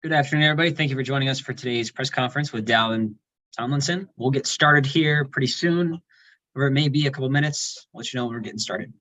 Good afternoon, everybody. Thank you for joining us for today's press conference with Dalvin Tomlinson. We'll get started here pretty soon, or it may be a couple minutes. I'll let you know when we're getting started.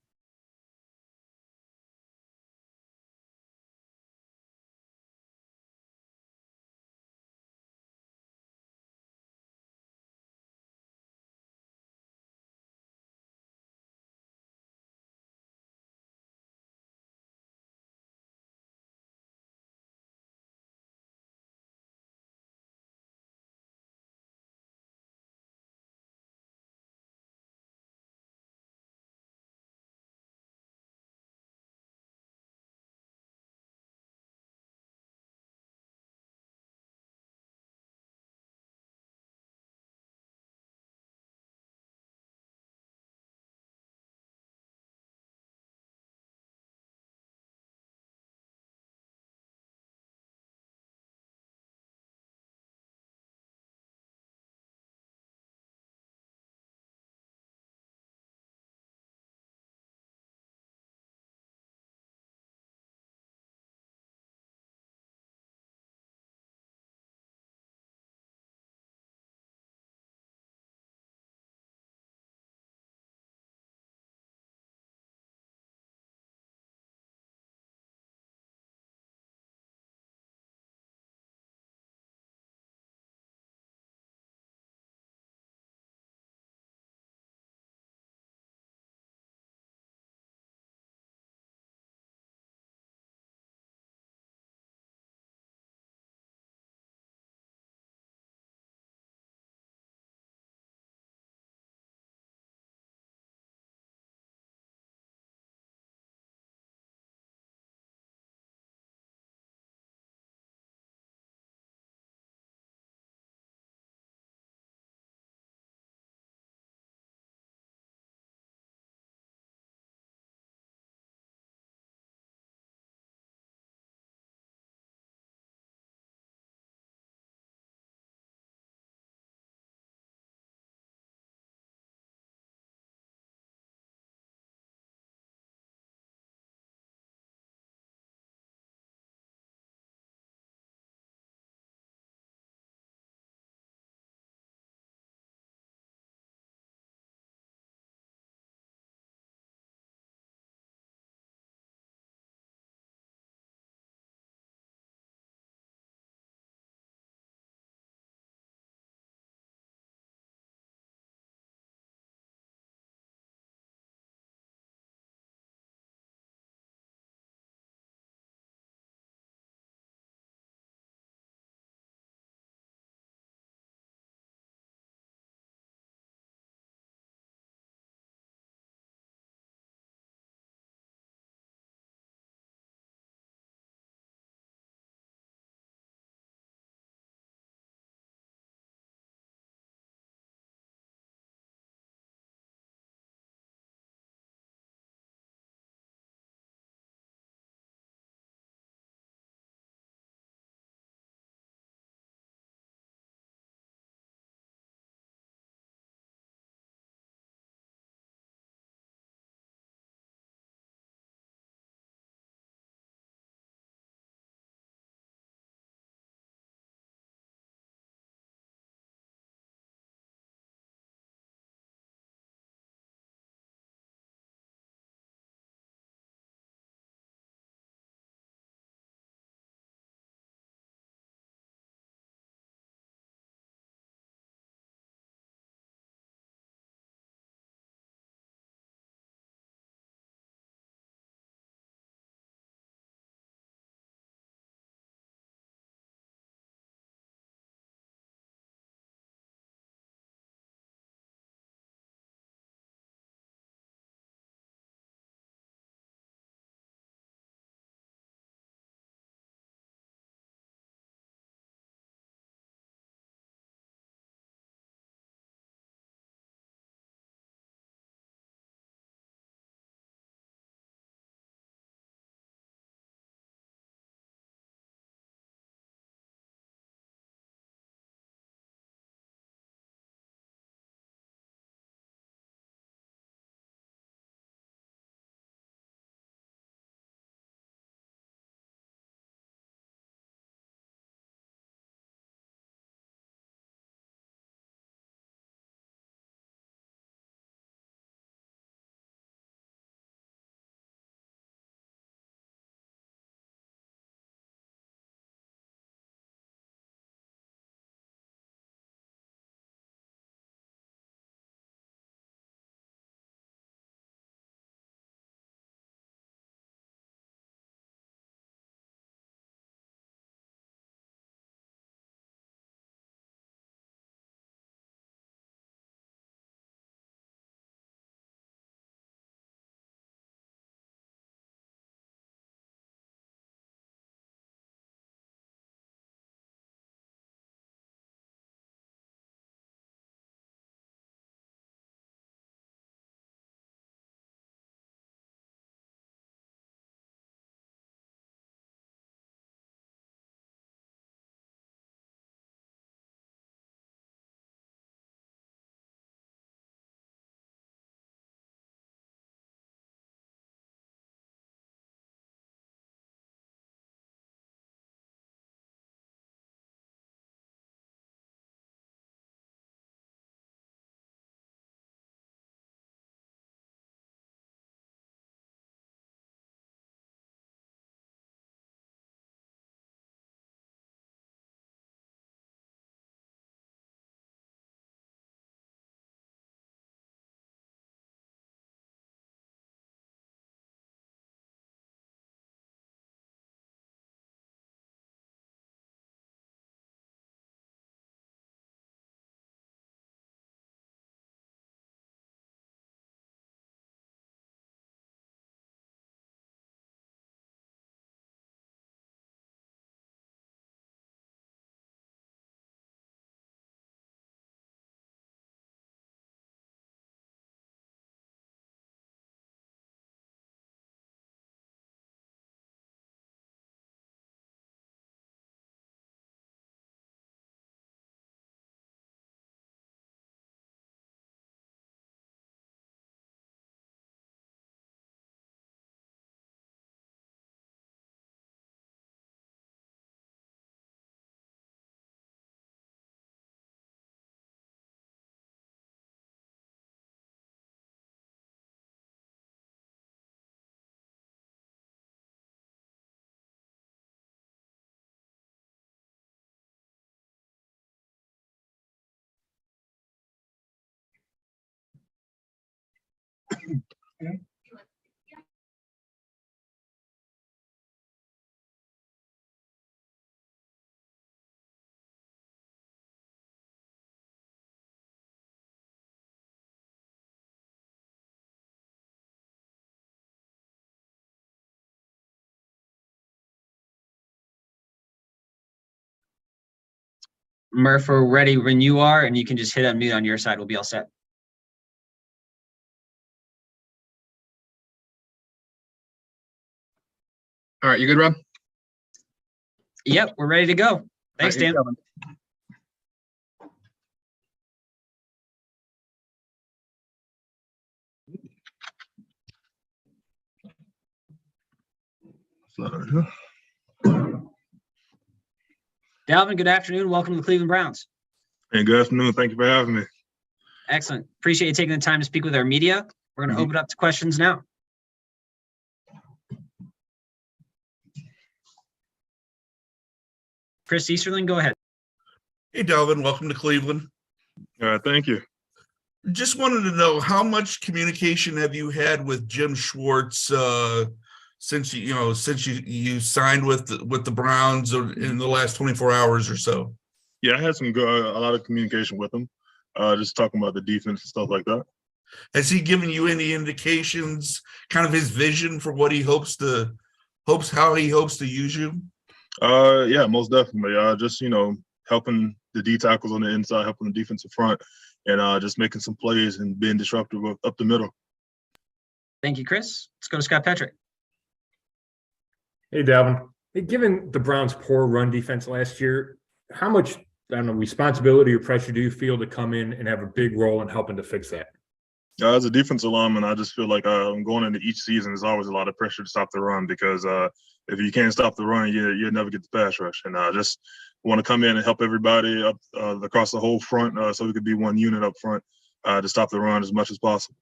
Murph, we're ready when you are, and you can just hit unmute on your side. We'll be all set. All right, you good, Rob? Yep, we're ready to go. Thanks, Dan. Dalvin, good afternoon. Welcome to the Cleveland Browns. Hey, good afternoon. Thank you for having me. Excellent. Appreciate you taking the time to speak with our media. We're going to open up to questions now. Chris Easterling, go ahead. Hey, Dalvin, welcome to Cleveland. Thank you. Just wanted to know, how much communication have you had with Jim Schwartz since you signed with the Browns in the last 24 hours or so? Yeah, I had a lot of communication with him, just talking about the defense and stuff like that. Has he given you any indications, kind of his vision for what he how he hopes to use you? Yeah, most definitely. Just helping the D tackles on the inside, helping the defensive front, and just making some plays and being disruptive up the middle. Thank you, Chris. Let's go to Scott Patrick. Hey, Dalvin. Hey, given the Browns' poor run defense last year, how much, responsibility or pressure do you feel to come in and have a big role in helping to fix that? As a defensive lineman, I just feel like going into each season, there's always a lot of pressure to stop the run because if you can't stop the run, you'll never get the pass rush. And I just want to come in and help everybody up across the whole front so we could be one unit up front to stop the run as much as possible.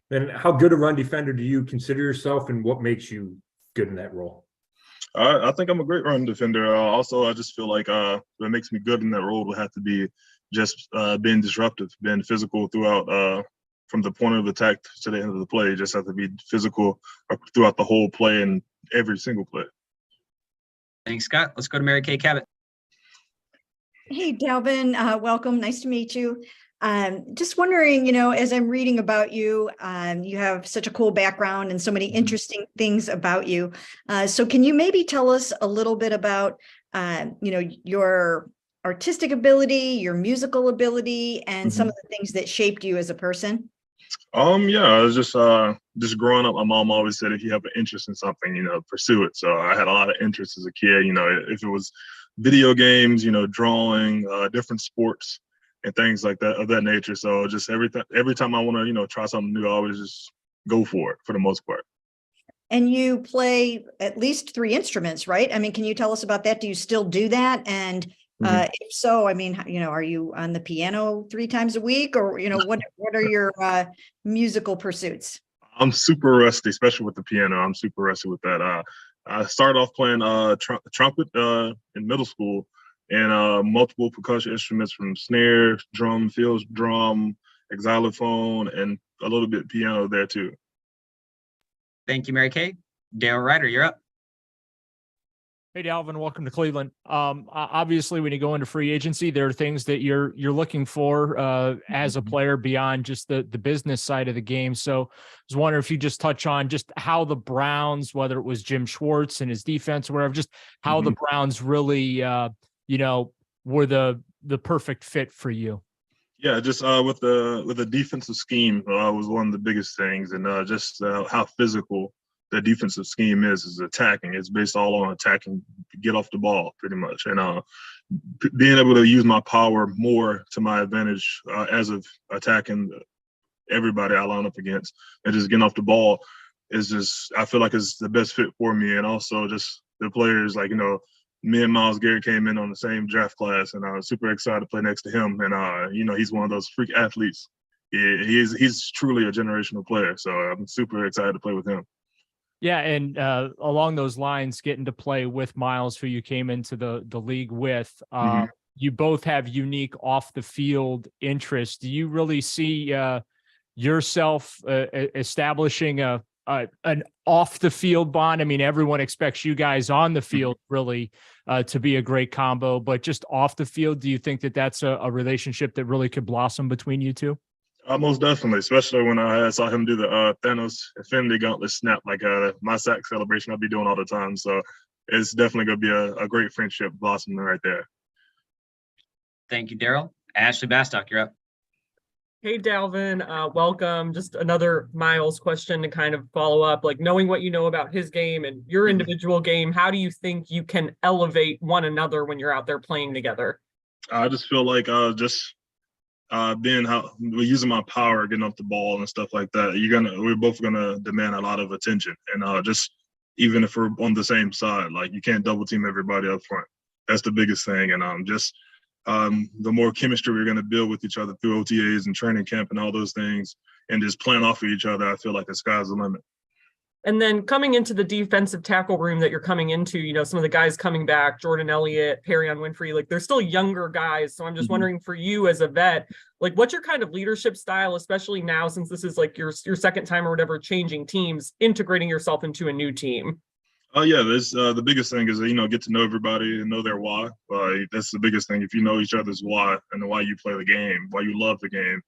Then how good a run defender do you consider yourself, and what makes you good in that role? I think I'm a great run defender. Also, I just feel like what makes me good in that role would have to be just being disruptive, being physical throughout from the point of attack to the end of the play. You just have to be physical throughout the whole play and every single play. Thanks, Scott. Let's go to Mary Kay Cabot. Hey, Dalvin, welcome. Nice to meet you. Just wondering, as I'm reading about you, you have such a cool background and so many interesting things about you. So can you maybe tell us a little bit about, your artistic ability, your musical ability, and some of the things that shaped you as a person? Yeah, I was just growing up. My mom always said, if you have an interest in something, pursue it. So I had a lot of interests as a kid. If it was video games, drawing, different sports and things like that of that nature. So just every time I want to, try something new, I always just go for it for the most part. And you play at least 3 instruments, right? I mean, can you tell us about that? Do you still do that? And if so, I mean, are you on the piano 3 times a week, or, what are your musical pursuits? I'm super rusty, especially with the piano. I'm super rusty with that. I started off playing trumpet in middle school, and multiple percussion instruments from snare, drum, field drum, xylophone, and a little bit piano there too. Thank you, Mary Kay. Dale Ryder, you're up. Hey, Dalvin, welcome to Cleveland. Obviously, when you go into free agency, there are things that you're looking for as a player beyond just the business side of the game. So I was wondering if you just touch on just how the Browns, whether it was Jim Schwartz and his defense or whatever, just how the Browns really, were the perfect fit for you. Yeah, just with the defensive scheme was one of the biggest things, and just how physical the defensive scheme is attacking. It's based all on attacking, get off the ball pretty much, and being able to use my power more to my advantage as of attacking everybody I line up against, and just getting off the ball is just, I feel like it's the best fit for me. And also just the players, like, me and Myles Garrett came in on the same draft class, and I was super excited to play next to him. And he's one of those freak athletes. He's truly a generational player, so I'm super excited to play with him. Yeah, and along those lines, getting to play with Myles, who you came into the league with, you both have unique off the field interests. Do you really see yourself establishing an off the field bond? I mean, everyone expects you guys on the field really to be a great combo, but just off the field, do you think that that's a relationship that really could blossom between you two? Most definitely, especially when I saw him do the Thanos Infinity Gauntlet snap, like my sack celebration I'll be doing all the time. So it's definitely going to be a great friendship blossoming right there. Thank you, Daryl. Ashley Bastock, you're up. Hey, Dalvin, welcome. Just another Miles question to kind of follow up, like knowing what you know about his game and your individual game, how do you think you can elevate one another when you're out there playing together? I just feel like we're using my power, getting off the ball and stuff like that. We're both gonna demand a lot of attention, and just even if we're on the same side, like you can't double team everybody up front. That's the biggest thing, and the more chemistry we're gonna build with each other through OTAs and training camp and all those things, and just playing off of each other, I feel like the sky's the limit. And then coming into the defensive tackle room that you're coming into, some of the guys coming back, Jordan Elliott, Perrion Winfrey, like they're still younger guys. So I'm just wondering for you as a vet, like what's your kind of leadership style, especially now since this is like your second time or whatever, changing teams, integrating yourself into a new team? Oh yeah, this the biggest thing is get to know everybody and know their why. That's the biggest thing. If you know each other's why and why you play the game, why you love the game,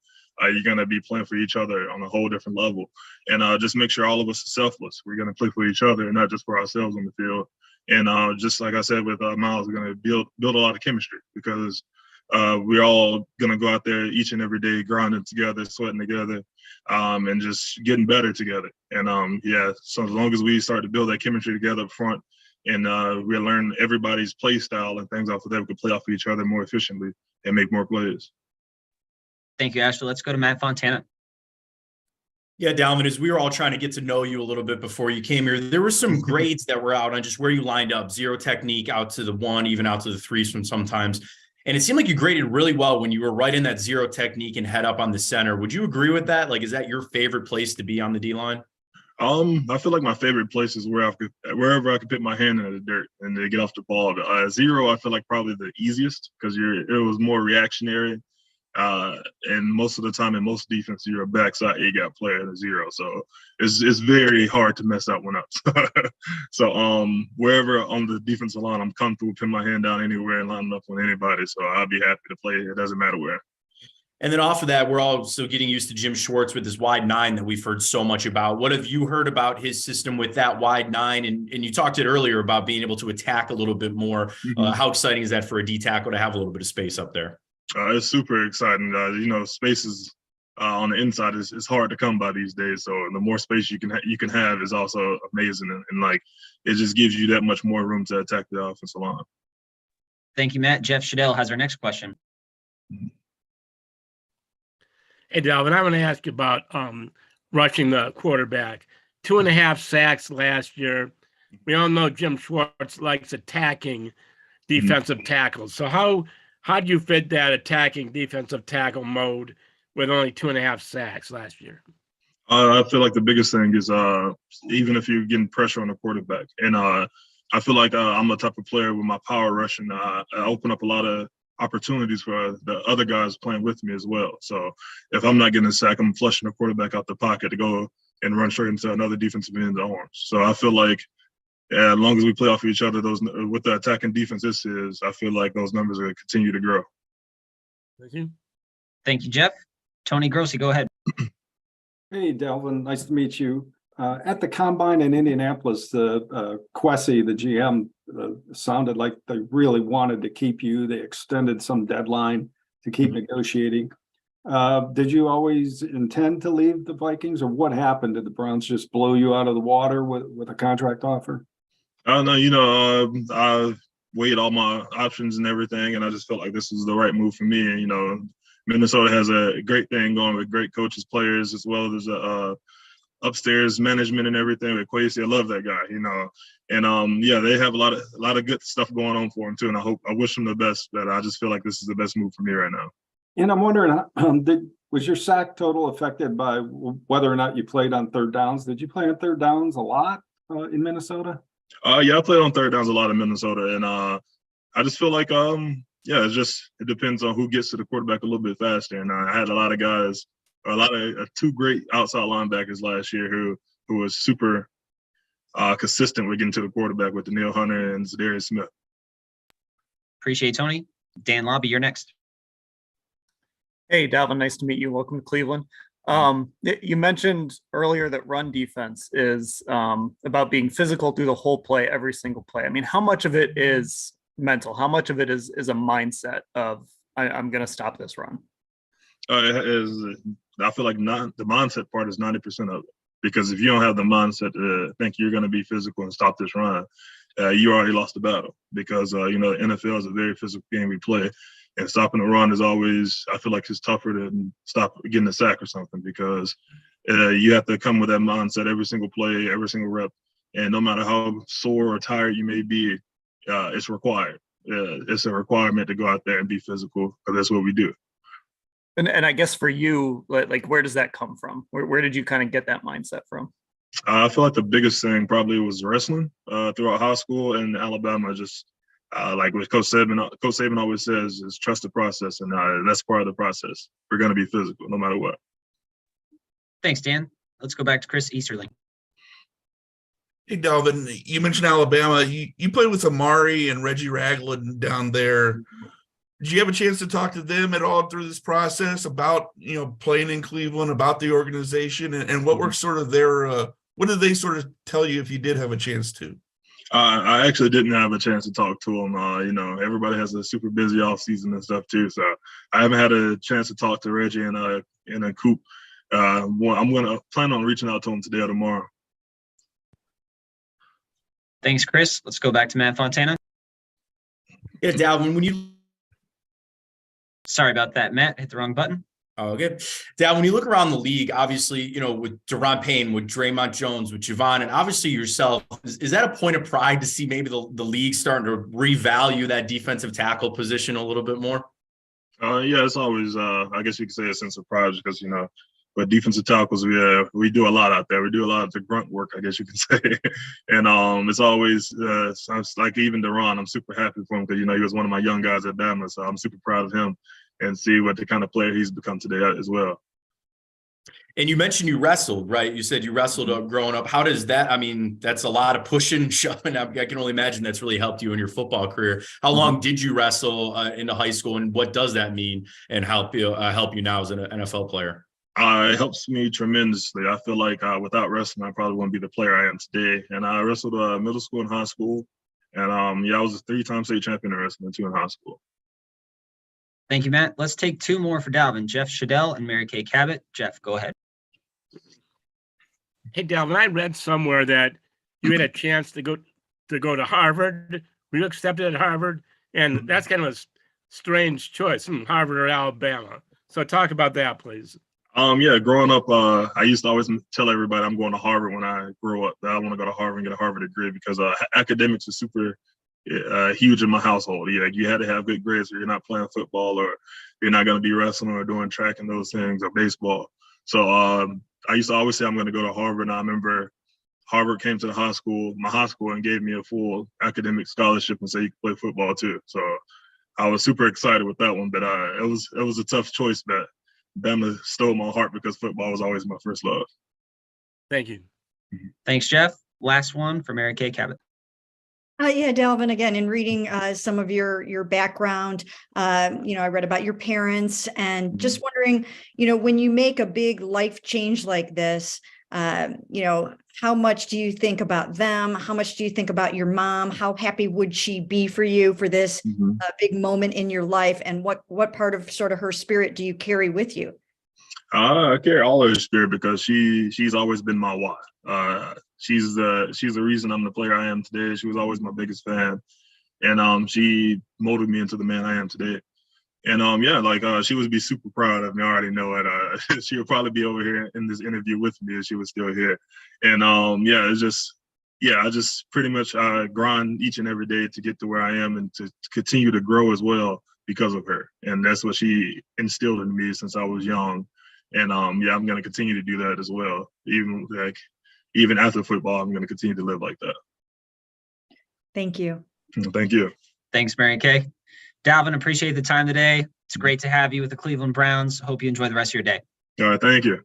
you're gonna be playing for each other on a whole different level. And just make sure all of us are selfless. We're gonna play for each other and not just for ourselves on the field. And just like I said with Miles, we're gonna build a lot of chemistry because we're all gonna go out there each and every day, grinding together, sweating together, and just getting better together. And so as long as we start to build that chemistry together up front, and we learn everybody's play style and things off of that, we can play off of each other more efficiently and make more plays. Thank you, Ashley. Let's go to Matt Fontana. Yeah, Dalvin, as we were all trying to get to know you a little bit before you came here, there were some grades that were out on just where you lined up, 0 technique out to the 1, even out to the 3s from sometimes. And it seemed like you graded really well when you were right in that 0 technique and head up on the center. Would you agree with that? Like, is that your favorite place to be on the D-line? I feel like my favorite place is wherever I could put my hand in the dirt and to get off the ball. 0, I feel like probably the easiest because it was more reactionary. And most of the time in most defense, you're a backside A-gap player in a 0. So it's very hard to mess that one up. So wherever on the defensive line, I'm comfortable putting my hand down anywhere and lining up with anybody. So I'll be happy to play. It doesn't matter where. And then off of that, we're also getting used to Jim Schwartz with his wide 9 that we've heard so much about. What have you heard about his system with that wide 9? And you talked it earlier about being able to attack a little bit more. How exciting is that for a D tackle to have a little bit of space up there? It's super exciting. Spaces on the inside is hard to come by these days. So the more space you can have is also amazing. And it just gives you that much more room to attack the offensive line. Thank you, Matt. Jeff Shadell has our next question. Hey, Dalvin, I want to ask you about rushing the quarterback. 2.5 sacks last year. We all know Jim Schwartz likes attacking defensive tackles. So how do you fit that attacking defensive tackle mode with only 2.5 sacks last year? I feel like the biggest thing is even if you're getting pressure on the quarterback. And I feel like I'm the type of player with my power rushing. I open up a lot of opportunities for the other guys playing with me as well. So if I'm not getting a sack, I'm flushing the quarterback out the pocket to go and run straight into another defensive end's arms. So I feel like as long as we play off of each other, those with the attacking defense I feel like those numbers are going to continue to grow. Thank you. Thank you, Jeff. Tony Grossi, go ahead. Hey, Dalvin, nice to meet you. At the Combine in Indianapolis, Quessy, the GM, sounded like they really wanted to keep you. They extended some deadline to keep negotiating. Did you always intend to leave the Vikings, or what happened? Did the Browns just blow you out of the water with a contract offer? No, I weighed all my options and everything, and I just felt like this was the right move for me. And, Minnesota has a great thing going with great coaches, players, as well as upstairs management and everything with Quasi. I love that guy, and they have a lot of good stuff going on for him too. And I wish him the best, but I just feel like this is the best move for me right now. And I'm wondering, was your sack total affected by whether or not you played on third downs? Did you play on third downs a lot in Minnesota? Yeah, I played on third downs a lot in Minnesota, and I just feel like it depends on who gets to the quarterback a little bit faster. And I had a lot of guys a lot of two great outside linebackers last year who was super consistent with getting to the quarterback with Danielle Hunter and Zadarius Smith. Appreciate it, Tony. Dan Lobby, you're next. Hey, Dalvin, nice to meet you. Welcome to Cleveland. You mentioned earlier that run defense is about being physical through the whole play, every single play. I mean, how much of it is mental? How much of it is a mindset of I'm going to stop this run? It is. I feel like the mindset part is 90% of it, because if you don't have the mindset to think you're going to be physical and stop this run, you already lost the battle, because the NFL is a very physical game we play. And stopping the run is always, I feel like it's tougher than stop getting a sack or something, because you have to come with that mindset every single play, every single rep. And no matter how sore or tired you may be, it's required. It's a requirement to go out there and be physical, because that's what we do. And I guess for you, like where does that come from? Where did you kind of get that mindset from? I feel like the biggest thing probably was wrestling throughout high school and Alabama. Just like what Coach Saban always says is trust the process, and that's part of the process. We're going to be physical no matter what. Thanks, Dan. Let's go back to Chris Easterling. Hey, Dalvin, you mentioned Alabama. You played with Amari and Reggie Ragland down there. Did you have a chance to talk to them at all through this process about, playing in Cleveland, about the organization, and what were sort of their, what did they sort of tell you if you did have a chance to? I actually didn't have a chance to talk to them. Everybody has a super busy off season and stuff too. So I haven't had a chance to talk to Reggie and Coop. I'm going to plan on reaching out to him today or tomorrow. Thanks, Chris. Let's go back to Matt Fontana. Yeah, Dalvin, when you Sorry about that, Matt. Hit the wrong button. Oh, good. Dad, when you look around the league, obviously, with Deron Payne, with Draymond Jones, with Javon, and obviously yourself, is that a point of pride to see maybe the league starting to revalue that defensive tackle position a little bit more? Yeah, it's always, I guess you could say, a sense of pride, because, with defensive tackles, we do a lot out there. We do a lot of the grunt work, I guess you could say. And it's always, sounds like even Deron, I'm super happy for him, because, he was one of my young guys at Bama, so I'm super proud of him and see what the kind of player he's become today as well. And you mentioned you wrestled, right? You said you wrestled growing up. How does that, that's a lot of pushing, shoving. I can only imagine that's really helped you in your football career. How long did you wrestle into high school, and what does that mean and help you now as an NFL player? It helps me tremendously. I feel like without wrestling, I probably wouldn't be the player I am today. And I wrestled middle school and high school. And I was a 3-time state champion in wrestling, 2 in high school. Thank you, Matt. Let's take 2 more for Dalvin. Jeff Shadell and Mary Kay Cabot. Jeff, go ahead. Hey, Dalvin, I read somewhere that you had a chance to go to Harvard. Were you accepted at Harvard? And that's kind of a strange choice, Harvard or Alabama. So talk about that, please. Yeah, growing up, I used to always tell everybody I'm going to Harvard when I grow up. That I want to go to Harvard and get a Harvard degree, because academics are super huge in my household. You had to have good grades, or you're not playing football, or you're not going to be wrestling or doing track and those things, or baseball. So I used to always say I'm going to go to Harvard. And I remember Harvard came to my high school, and gave me a full academic scholarship and said you can play football too. So I was super excited with that one. But it was a tough choice, but Bama stole my heart, because football was always my first love. Thank you. Thanks, Jeff. Last one for Mary Kay Cabot. Yeah, Dalvin, again, in reading some of your background, I read about your parents, and just wondering, when you make a big life change like this, how much do you think about them? How much do you think about your mom? How happy would she be for you for this big moment in your life? And what part of sort of her spirit do you carry with you? I carry all of her spirit, because she's always been my why. She's the reason I'm the player I am today. She was always my biggest fan, and she molded me into the man I am today. And she would be super proud of me. I already know it. She would probably be over here in this interview with me if she was still here. And I just pretty much grind each and every day to get to where I am, and to continue to grow as well because of her. And that's what she instilled in me since I was young. And I'm going to continue to do that as well. Even after football, I'm going to continue to live like that. Thank you. Thank you. Thanks, Mary Kay. Dalvin, appreciate the time today. It's great to have you with the Cleveland Browns. Hope you enjoy the rest of your day. All right, thank you.